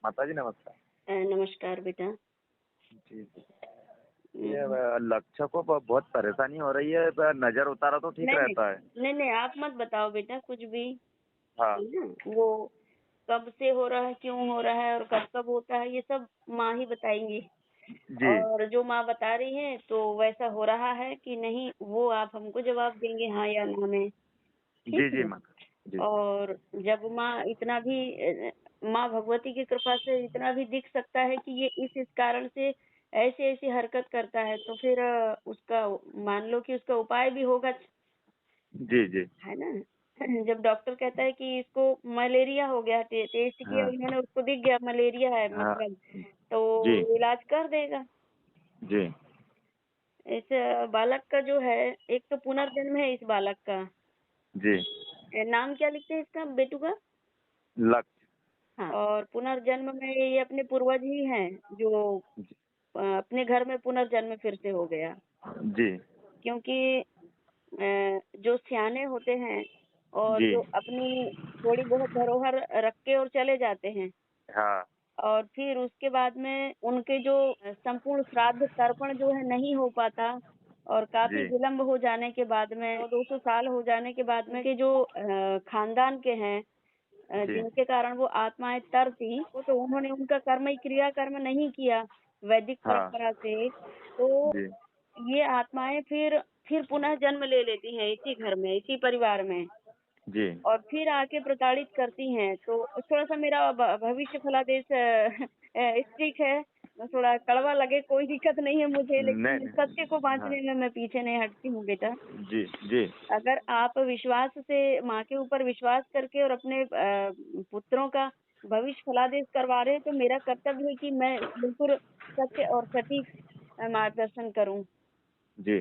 माताजी नमस्कार। नमस्कार बेटा। जी, जी। ये हम्म, लक्ष्य को बहुत परेशानी हो रही है, नज़र उतारा तो ठीक नहीं नहीं रहता है। नहीं नहीं, आप मत बताओ बेटा कुछ भी। हाँ, है ना, वो कब से हो रहा है, क्यों हो रहा है और कब कब होता है, ये सब माँ ही बताएंगी। जी। और जो माँ बता रही है तो वैसा हो रहा है कि नहीं, वो आप हमको जवाब देंगे हाँ या ना में। ठीक जी, जी है। माता। जी, और जब माँ इतना भी माँ भगवती की कृपा से इतना भी दिख सकता है कि ये इस कारण से ऐसी ऐसी हरकत करता है, तो फिर उसका मान लो कि उसका उपाय भी होगा। जी, जी। है ना। जब डॉक्टर कहता है कि इसको मलेरिया हो गया, टेस्ट किया हाँ, उन्होंने, उसको दिख गया मलेरिया है हाँ। मतलब, तो जी, इलाज कर देगा। जी, इस बालक का जो है, एक तो पुनर्जन्म है इस बालक का। जी। नाम क्या लिखते हैं इसका बेटू का? लक्ष्य। हाँ, और पुनर्जन्म में ये अपने पूर्वज ही हैं जो जी, अपने घर में पुनर्जन्म फिर से हो गया। जी, क्योंकि जो सियाने होते हैं और जी। जो अपनी थोड़ी बहुत धरोहर रख के और चले जाते हैं, हाँ, और फिर उसके बाद में उनके जो संपूर्ण श्राद्ध तर्पण जो है नहीं हो पाता, और काफी जी, विलंब हो जाने के बाद में 200 साल हो जाने के बाद में के जो खानदान के हैं, जी, जिनके कारण वो आत्माएं तरसी, वो तो उन्होंने उनका कर्म क्रिया कर्म नहीं किया वैदिक हाँ, परंपरा से, तो जी, ये आत्माएं फिर पुनः जन्म ले लेती हैं इसी घर में, इसी परिवार में, जी। और फिर आके प्रताड़ित करती हैं। तो थोड़ा-सा मेरा भविष्य फलादेश स्ट्रिक्ट है, थोड़ा कड़वा लगे कोई दिक्कत नहीं है मुझे, नहीं, लेकिन सत्य को नहीं। हाँ, बाँचने में मैं पीछे नहीं हटती हूँ बेटा। जी, जी, अगर आप विश्वास से माँ के ऊपर विश्वास करके और अपने पुत्रों का भविष्य फलादेश करवा रहे हैं, तो मेरा कर्तव्य है कि मैं बिल्कुल सत्य और सटीक मार्गदर्शन करूँ। जी।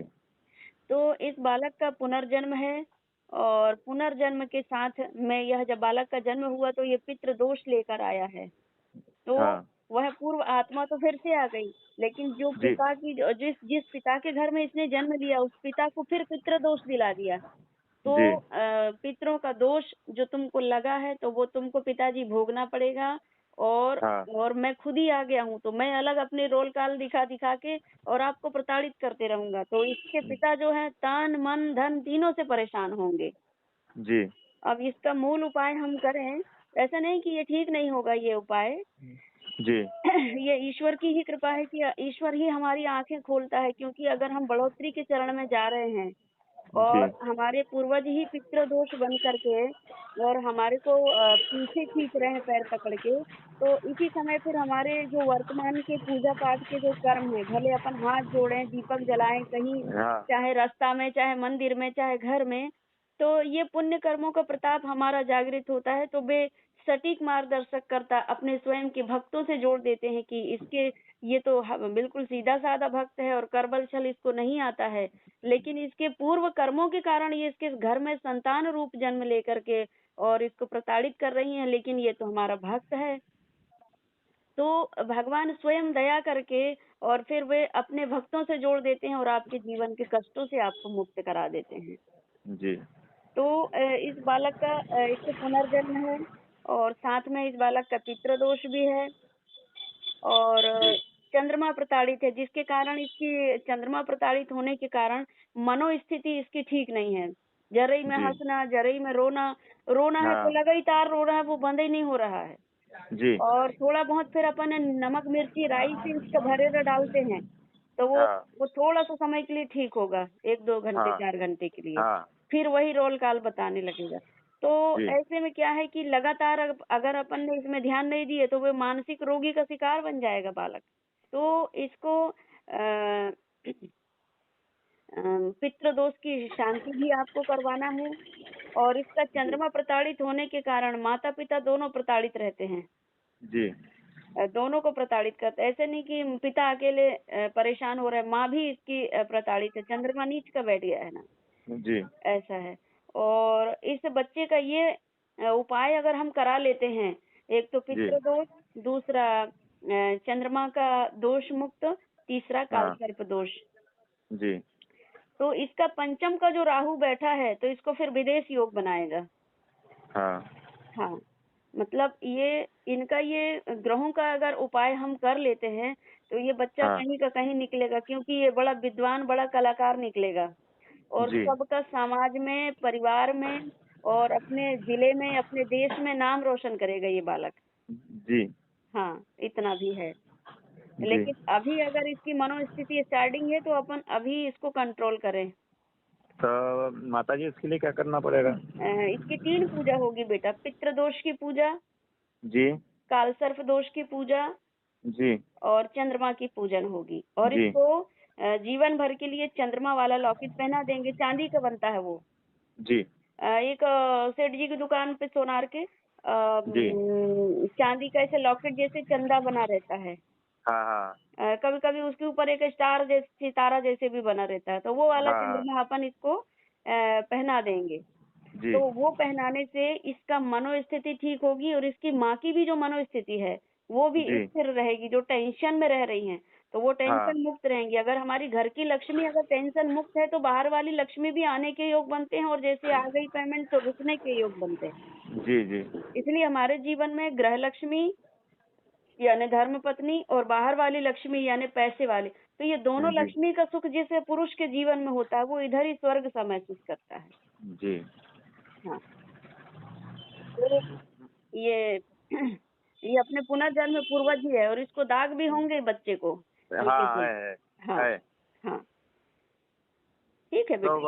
तो इस बालक का पुनर्जन्म है, और पुनर्जन्म के साथ में यह जब बालक का जन्म हुआ तो ये पितृ दोष लेकर आया है। तो हाँ, वह पूर्व आत्मा तो फिर से आ गई, लेकिन जो जी, पिता की जिस जिस पिता के घर में इसने जन्म लिया उस पिता को फिर पितृ दोष दिला दिया। तो जी। पितरों का दोष जो तुमको लगा है तो वो तुमको पिताजी भोगना पड़ेगा। और हाँ, और मैं खुद ही आ गया हूँ, तो मैं अलग अपने रोल काल दिखा दिखा के और आपको प्रताड़ित करते रहूंगा, तो इसके पिता जो है तन मन धन तीनों से परेशान होंगे। जी, अब इसका मूल उपाय हम करें, ऐसा नहीं कि ये ठीक नहीं होगा ये उपाय। जी, ये ईश्वर की ही कृपा है कि ईश्वर ही हमारी आंखें खोलता है, क्योंकि अगर हम बढ़ोतरी के चरण में जा रहे हैं जी, और हमारे पूर्वज ही पितृ दोष बन करके और हमारे को पीछे खींच रहे हैं पैर पकड़ के, तो इसी समय फिर हमारे जो वर्तमान के पूजा पाठ के जो कर्म है, भले अपन हाथ जोड़ें, दीपक जलाएं कहीं, हाँ, चाहे रास्ता में, चाहे मंदिर में, चाहे घर में, तो ये पुण्य कर्मों का प्रताप हमारा जागृत होता है, तो वे सटीक मार्गदर्शक करता अपने स्वयं के भक्तों से जोड़ देते हैं कि इसके ये तो बिल्कुल सीधा साधा भक्त है और करबल छल इसको नहीं आता है, लेकिन इसके पूर्व कर्मों के कारण ये इसके घर में संतान रूप जन्म लेकर के और इसको प्रताड़ित कर रही हैं, लेकिन ये तो हमारा भक्त है। तो भगवान स्वयं दया करके और फिर वे अपने भक्तों से जोड़ देते हैं और आपके जीवन के कष्टों से आपको मुक्त करा देते हैं। जी, तो इस बालक का एक तो पुनर्जन्म है, और साथ में इस बालक का पितृ दोष भी है, और जी, चंद्रमा प्रताड़ित है, जिसके कारण इसकी चंद्रमा प्रताड़ित होने के कारण मनोस्थिति इसकी ठीक नहीं है। जरई में जी, हंसना, जरई में रोना, रोना है तो हाँ, लगातार रो रहा है, वो बंद ही नहीं हो रहा है। जी, और थोड़ा बहुत फिर अपन नमक मिर्ची राई से इसका भरेरा डालते हैं, तो हाँ, वो थोड़ा सा समय के लिए ठीक होगा, 1-2 घंटे हाँ, 4 घंटे के लिए। हाँ, फिर वही रोल काल बताने लगेगा। तो जी, ऐसे में क्या है कि लगातार अगर अपन ने इसमें ध्यान नहीं दिए तो वो मानसिक रोगी का शिकार बन जाएगा बालक। तो इसको पितृ दोष की शांति भी आपको करवाना है, और इसका जी, चंद्रमा प्रताड़ित होने के कारण माता-पिता दोनों प्रताड़ित रहते हैं। जी, दोनों को प्रताड़ित करता है। ऐसे नहीं कि पिता अकेले परेशान हो रहा है, माँ भी इसकी प्रताड़ित है। चंद्रमा नीच का बैठ गया है ना, जी, ऐसा है। और इस बच्चे का ये उपाय अगर हम करा लेते हैं, एक तो जी, पितृ दोष, दूसरा चंद्रमा का दोष मुक्त, तीसरा हाँ, कालसर्प दोष। जी, तो इसका पंचम का जो राहु बैठा है तो इसको फिर विदेश योग बनाएगा। हाँ, हाँ, मतलब ये इनका ये ग्रहों का अगर उपाय हम कर लेते हैं तो ये बच्चा हाँ कहीं का कहीं निकलेगा, क्योंकि ये बड़ा विद्वान, बड़ा कलाकार निकलेगा और जी सबका समाज में, परिवार में और अपने जिले में, अपने देश में नाम रोशन करेगा ये बालक। जी हाँ, इतना भी है। जी। लेकिन अभी अगर इसकी मनोस्थिति स्टार्टिंग है तो अपन अभी इसको कंट्रोल करें। तो माता जी इसके लिए क्या करना पड़ेगा? इसकी 3 पूजा होगी बेटा, पितृदोष की पूजा, जी कालसर्प दोष की पूजा जी और चंद्रमा की पूजन होगी। और जी इसको जीवन भर के लिए चंद्रमा वाला लॉकेट पहना देंगे, चांदी का बनता है वो। जी एक सेठ जी की दुकान पे सोनार के जी। चांदी का ऐसे लॉकेट जैसे चंदा बना रहता है। हाँ हाँ कभी कभी उसके ऊपर एक स्टार जैसे, सितारा जैसे भी बना रहता है, तो वो वाला हाँ चंद्रमा अपन इसको पहना देंगे। जी तो वो पहनाने से इसका मनोस्थिति ठीक होगी और इसकी माँ की भी जो मनोस्थिति है वो भी जी। स्थिर रहेगी। जो टेंशन में रह रही हैं तो वो हाँ टेंशन मुक्त रहेंगी। अगर हमारी घर की लक्ष्मी अगर टेंशन मुक्त है तो बाहर वाली लक्ष्मी भी आने के योग बनते हैं, और जैसे आ गई पेमेंट तो रुकने के योग बनते हैं। जी जी इसलिए हमारे जीवन में ग्रह लक्ष्मी यानी धर्म पत्नी और बाहर वाली लक्ष्मी यानी पैसे वाली, तो ये दोनों जी लक्ष्मी का सुख जिसे पुरुष के जीवन में होता है वो इधर ही स्वर्ग सा महसूस करता है। जी। हाँ, तो ये ये अपने पुनर्जन्म पूर्वज ही है और इसको दाग भी होंगे बच्चे को हल्के हाँ से। हाँ, है। हाँ, ठीक है तो बेटा।